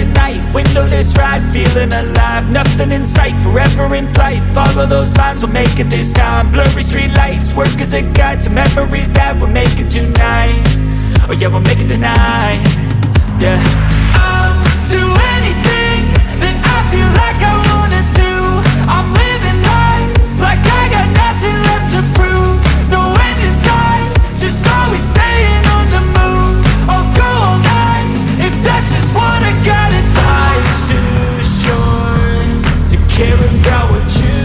at night, windowless ride, feeling alive. Nothing in sight, forever in flight. Follow those lines, we'll make it this time. Blurry street lights, work as a guide to memories that we're making tonight. Oh yeah, we'll make it tonight. Yeah. I'll do anything that I feel like I wanna do. I'm living life like I got nothing left to prove. No end in sight, just always staying on the move. I'll go all night if that's just what I gotta do. Life's too short to care about what you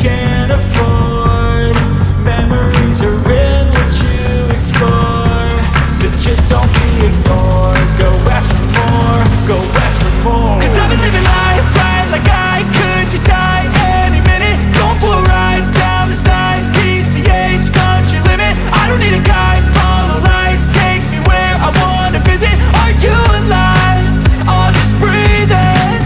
can't afford. Memories are in what you explore, so just don't be ignored. Go ask for more, go ask for more. 'Cause I've been living life right like I could just die any minute. Going for a ride down the side, PCH, country limit. I don't need a guide, follow lights, take me where I wanna visit. Are you alive? I'll just breathe in.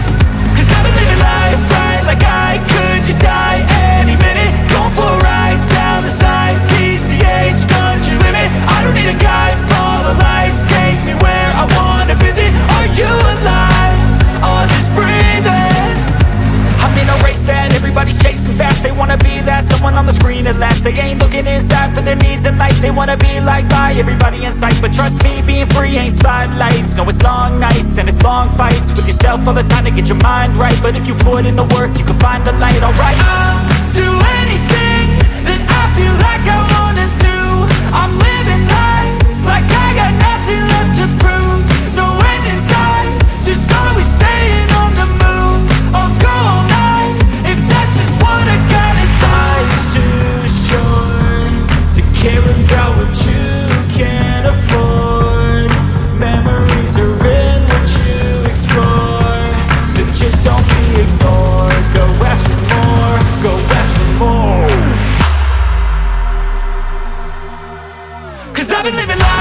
'Cause I've been living life right like I could just die any minute. Going for a ride down the side, PCH, country limit. I don't need a guide, follow lights, take me where I wanna visit. Are you alive? I'll just breathe in. I'm in a race that everybody's chasing fast. They wanna be that someone on the screen at last. They ain't looking inside for their needs in life. They wanna be liked by everybody in sight. But trust me, being free ain't spotlights. No, it's long nights and it's long fights with yourself all the time to get your mind right. But if you put in the work, you can find the light. Alright, I'll do anything that I feel like I wanna do. I'm living life like I got nothing left to prove. No end in sight, just always staying on the move. I'll go all night if that's just what I gotta do. Life's too short to care about what you can't afford. Memories are in what you explore, so just don't be ignored. Go ask for more, go ask for more. 'Cause I've been living life